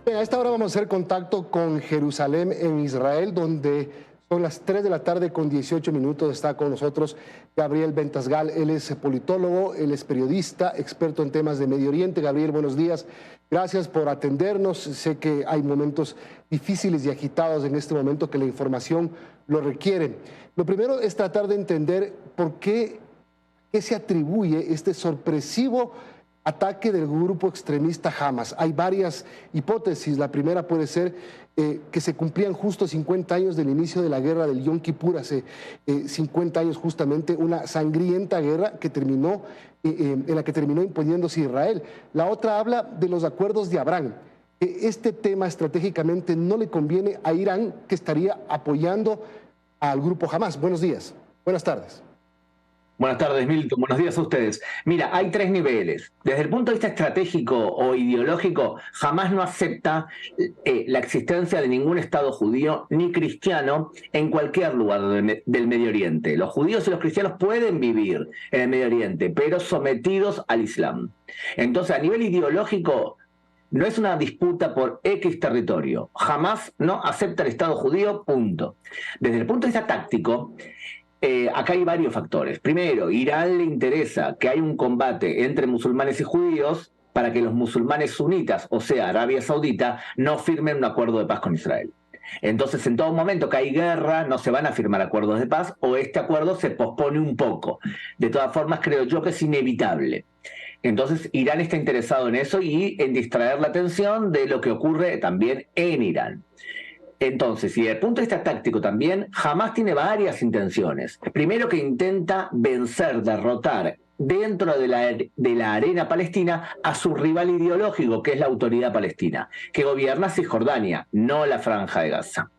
Bien, a esta hora vamos a hacer contacto con Jerusalén en Israel, donde son las 3 de la tarde con 18 minutos. Está con nosotros Gabriel Ventasgal. Él es politólogo, él es periodista, experto en temas de Medio Oriente. Gabriel, buenos días. Gracias por atendernos. Sé que hay momentos difíciles y agitados en este momento que la información lo requiere. Lo primero es tratar de entender por qué se atribuye este sorpresivo ataque del grupo extremista Hamas. Hay varias hipótesis. La primera puede ser que se cumplían justo 50 años del inicio de la guerra del Yom Kippur, hace 50 años justamente, una sangrienta guerra que terminó, en la que terminó imponiéndose Israel. La otra habla de los acuerdos de Abraham. Este tema estratégicamente no le conviene a Irán, que estaría apoyando al grupo Hamas. Buenos días. Buenas tardes. Buenas tardes, Milton. Buenos días a ustedes. Mira, hay tres niveles. Desde el punto de vista estratégico o ideológico, jamás no acepta la existencia de ningún Estado judío ni cristiano en cualquier lugar del Medio Oriente. Los judíos y los cristianos pueden vivir en el Medio Oriente, pero sometidos al Islam. Entonces, a nivel ideológico, no es una disputa por X territorio. Jamás no acepta el Estado judío, punto. Desde el punto de vista táctico, acá hay varios factores. Primero, Irán le interesa que haya un combate entre musulmanes y judíos para que los musulmanes sunitas, o sea, Arabia Saudita, no firmen un acuerdo de paz con Israel. Entonces, en todo momento que hay guerra, no se van a firmar acuerdos de paz o este acuerdo se pospone un poco. De todas formas, creo yo que es inevitable. Entonces, Irán está interesado en eso y en distraer la atención de lo que ocurre también en Irán. Entonces, y desde el punto de vista táctico también, Hamas tiene varias intenciones. Primero, que intenta vencer, derrotar dentro de la arena palestina a su rival ideológico, que es la Autoridad Palestina, que gobierna Cisjordania, no la Franja de Gaza.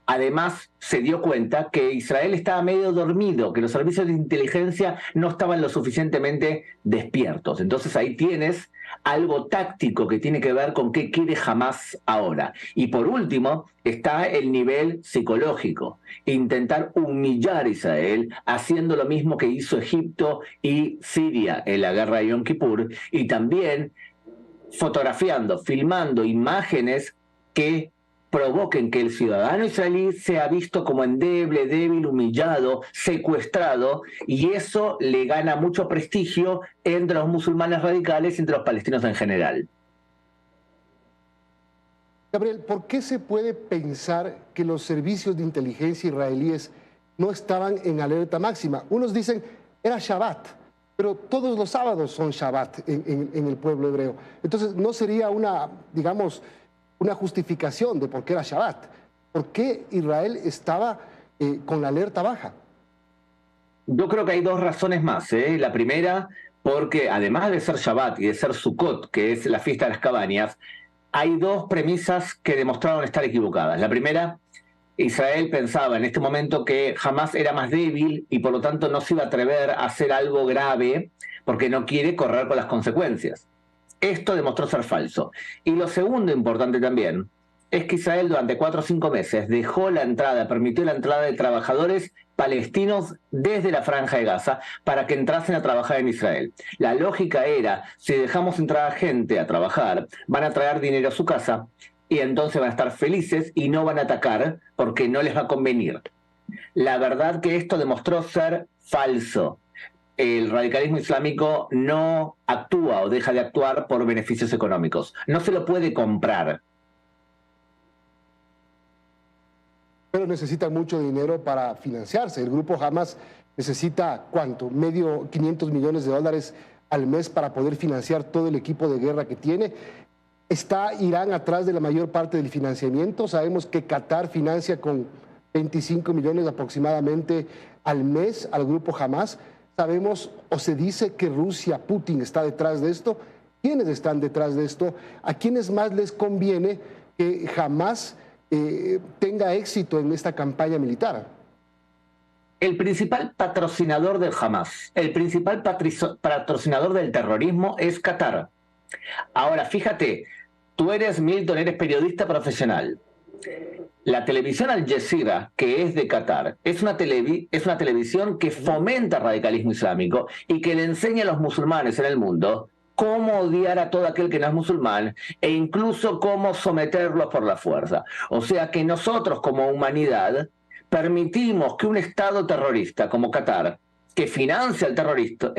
Además, se dio cuenta que Israel estaba medio dormido, que los servicios de inteligencia no estaban lo suficientemente despiertos. Entonces ahí tienes algo táctico que tiene que ver con qué quiere Hamas ahora. Y por último, está el nivel psicológico. Intentar humillar a Israel, haciendo lo mismo que hizo Egipto y Siria en la guerra de Yom Kippur, y también fotografiando, filmando imágenes que provoquen que el ciudadano israelí sea visto como endeble, débil, humillado, secuestrado, y eso le gana mucho prestigio entre los musulmanes radicales y entre los palestinos en general. Gabriel, ¿por qué se puede pensar que los servicios de inteligencia israelíes no estaban en alerta máxima? Unos dicen, era Shabbat, pero todos los sábados son Shabbat en el pueblo hebreo. Entonces, no sería una, digamos, una justificación de por qué era Shabbat. ¿Por qué Israel estaba con la alerta baja? Yo creo que hay dos razones más. La primera, porque además de ser Shabbat y de ser Sukkot, que es la fiesta de las cabañas, hay dos premisas que demostraron estar equivocadas. La primera, Israel pensaba en este momento que Hamas era más débil y por lo tanto no se iba a atrever a hacer algo grave porque no quiere correr con las consecuencias. Esto demostró ser falso. Y lo segundo importante también es que Israel durante 4 o 5 meses dejó la entrada, permitió la entrada de trabajadores palestinos desde la Franja de Gaza para que entrasen a trabajar en Israel. La lógica era, si dejamos entrar a gente a trabajar, van a traer dinero a su casa y entonces van a estar felices y no van a atacar porque no les va a convenir. La verdad que esto demostró ser falso. El radicalismo islámico no actúa o deja de actuar por beneficios económicos. No se lo puede comprar. Pero necesita mucho dinero para financiarse. El grupo Hamas necesita, ¿cuánto? Medio 500 millones de dólares al mes para poder financiar todo el equipo de guerra que tiene. ¿Está Irán atrás de la mayor parte del financiamiento? Sabemos que Qatar financia con 25 millones aproximadamente al mes al grupo Hamas. Sabemos o se dice que Rusia, Putin, está detrás de esto. ¿Quiénes están detrás de esto? ¿A quiénes más les conviene que Hamas tenga éxito en esta campaña militar? El principal patrocinador del Hamas, el principal patrocinador del terrorismo es Qatar. Ahora, fíjate, tú eres, Milton, eres periodista profesional. La televisión Al Jazeera, que es de Qatar, es una televisión que fomenta el radicalismo islámico y que le enseña a los musulmanes en el mundo cómo odiar a todo aquel que no es musulmán e incluso cómo someterlos por la fuerza. O sea que nosotros como humanidad permitimos que un Estado terrorista como Qatar, que financia el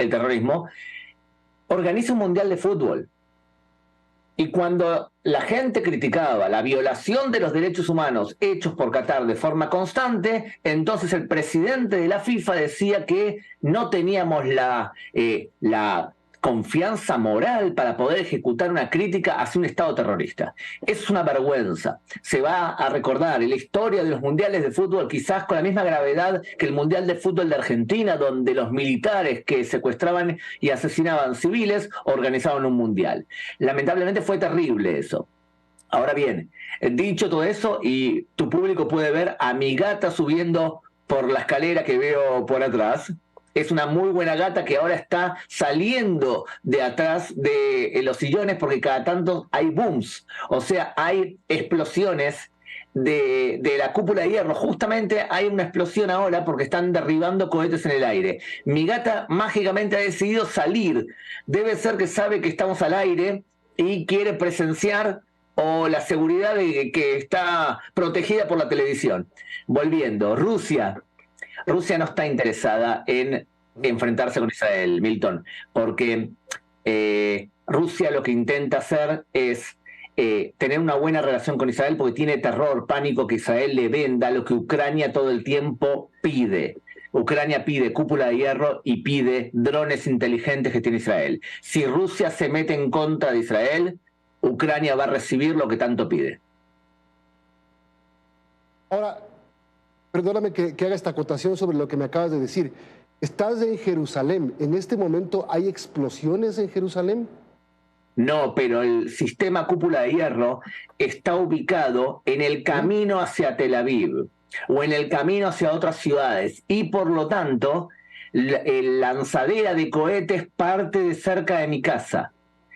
terrorismo, organice un mundial de fútbol. Y cuando la gente criticaba la violación de los derechos humanos hechos por Qatar de forma constante, entonces el presidente de la FIFA decía que no teníamos la confianza moral para poder ejecutar una crítica hacia un Estado terrorista. Es una vergüenza. Se va a recordar en la historia de los mundiales de fútbol quizás con la misma gravedad que el Mundial de Fútbol de Argentina, donde los militares que secuestraban y asesinaban civiles organizaban un mundial. Lamentablemente fue terrible eso. Ahora bien, dicho todo eso, y tu público puede ver a mi gata subiendo por la escalera que veo por atrás. Es una muy buena gata que ahora está saliendo de atrás de los sillones porque cada tanto hay booms, o sea, hay explosiones de la cúpula de hierro. Justamente hay una explosión ahora porque están derribando cohetes en el aire. Mi gata mágicamente ha decidido salir. Debe ser que sabe que estamos al aire y quiere presenciar o la seguridad de que está protegida por la televisión. Volviendo, Rusia no está interesada en enfrentarse con Israel, Milton, porque Rusia lo que intenta hacer es tener una buena relación con Israel porque tiene terror, pánico que Israel le venda lo que Ucrania todo el tiempo pide. Ucrania pide cúpula de hierro y pide drones inteligentes que tiene Israel. Si Rusia se mete en contra de Israel, Ucrania va a recibir lo que tanto pide. Ahora, perdóname que haga esta acotación sobre lo que me acabas de decir. Estás en Jerusalén. ¿En este momento hay explosiones en Jerusalén? No, pero el sistema cúpula de hierro está ubicado en el camino hacia Tel Aviv o en el camino hacia otras ciudades y por lo tanto la lanzadera de cohetes parte de cerca de mi casa.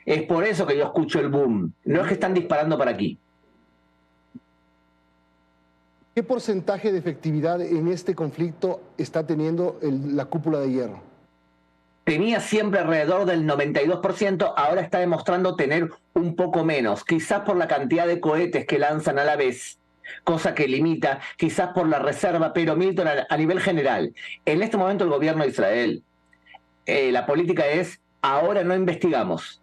Es por eso que yo escucho el boom. No es que están disparando para aquí. ¿Qué porcentaje de efectividad en este conflicto está teniendo la cúpula de hierro? Tenía siempre alrededor del 92%, ahora está demostrando tener un poco menos, quizás por la cantidad de cohetes que lanzan a la vez, cosa que limita, quizás por la reserva, pero Milton, a nivel general, en este momento el gobierno de Israel, la política es, ahora no investigamos,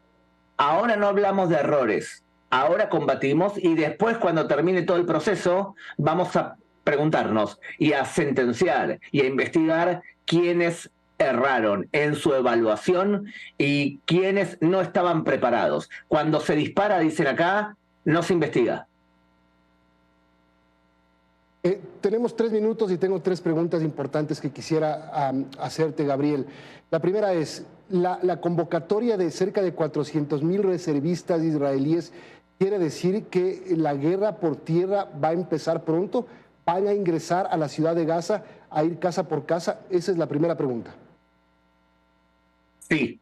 ahora no hablamos de errores, ahora combatimos y después cuando termine todo el proceso vamos a preguntarnos y a sentenciar y a investigar quiénes erraron en su evaluación y quienes no estaban preparados. Cuando se dispara, dicen acá, no se investiga. Tenemos 3 minutos y tengo 3 preguntas importantes que quisiera hacerte, Gabriel. La primera es, la convocatoria de cerca de 400,000 reservistas israelíes quiere decir que la guerra por tierra va a empezar pronto, van a ingresar a la ciudad de Gaza, a ir casa por casa. Esa es la primera pregunta. Sí,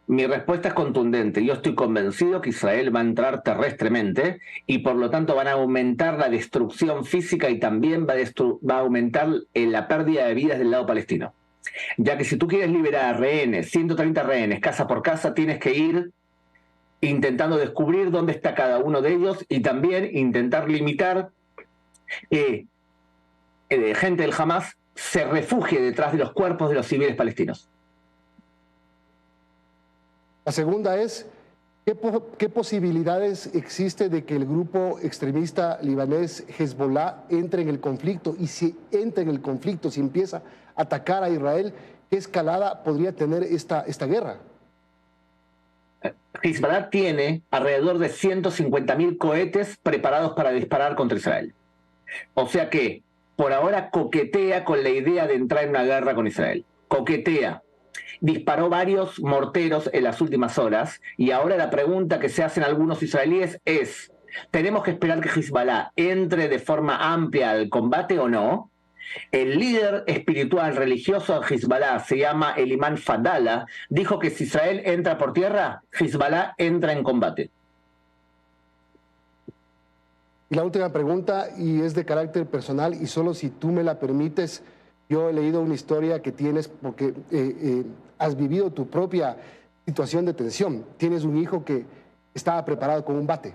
mi respuesta es contundente. Yo estoy convencido que Israel va a entrar terrestremente y por lo tanto van a aumentar la destrucción física y también va a aumentar la pérdida de vidas del lado palestino. Ya que si tú quieres liberar a rehenes, 130 rehenes, casa por casa, tienes que ir intentando descubrir dónde está cada uno de ellos y también intentar limitar que gente del Hamas se refugie detrás de los cuerpos de los civiles palestinos. La segunda es, ¿qué posibilidades existe de que el grupo extremista libanés Hezbollah entre en el conflicto? Y si entra en el conflicto, si empieza a atacar a Israel, ¿qué escalada podría tener esta guerra? Hezbollah tiene alrededor de 150.000 cohetes preparados para disparar contra Israel. O sea que por ahora coquetea con la idea de entrar en una guerra con Israel. Coquetea. Disparó varios morteros en las últimas horas y ahora la pregunta que se hacen algunos israelíes es, ¿tenemos que esperar que Hezbollah entre de forma amplia al combate o no? El líder espiritual religioso de Hezbollah, se llama el imán Fadala, dijo que si Israel entra por tierra, Hezbollah entra en combate. Y la última pregunta, y es de carácter personal, y solo si tú me la permites, yo he leído una historia que tienes porque has vivido tu propia situación de tensión. Tienes un hijo que estaba preparado con un bate.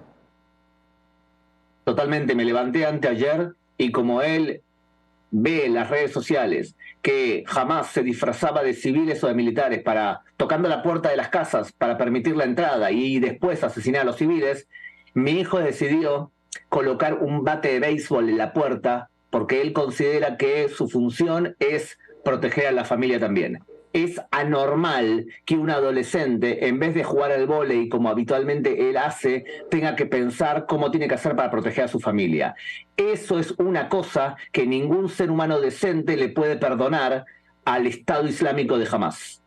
Totalmente, me levanté anteayer y como él ve en las redes sociales que Hamás se disfrazaba de civiles o de militares tocando la puerta de las casas para permitir la entrada y después asesinar a los civiles, mi hijo decidió colocar un bate de béisbol en la puerta porque él considera que su función es proteger a la familia también. Es anormal que un adolescente, en vez de jugar al vóley como habitualmente él hace, tenga que pensar cómo tiene que hacer para proteger a su familia. Eso es una cosa que ningún ser humano decente le puede perdonar al Estado Islámico de Hamás.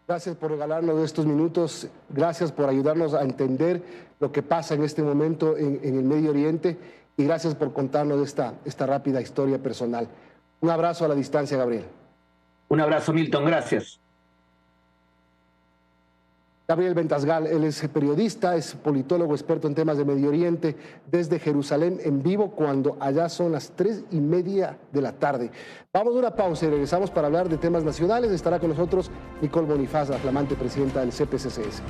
Gracias por regalarnos estos minutos, gracias por ayudarnos a entender lo que pasa en este momento en el Medio Oriente y gracias por contarnos esta rápida historia personal. Un abrazo a la distancia, Gabriel. Un abrazo, Milton, gracias. Gabriel Ventasgal, él es periodista, es politólogo, experto en temas de Medio Oriente, desde Jerusalén en vivo, cuando allá son las 3:30 de la tarde. Vamos a una pausa y regresamos para hablar de temas nacionales. Estará con nosotros Nicole Bonifaz, la flamante presidenta del CPCCS.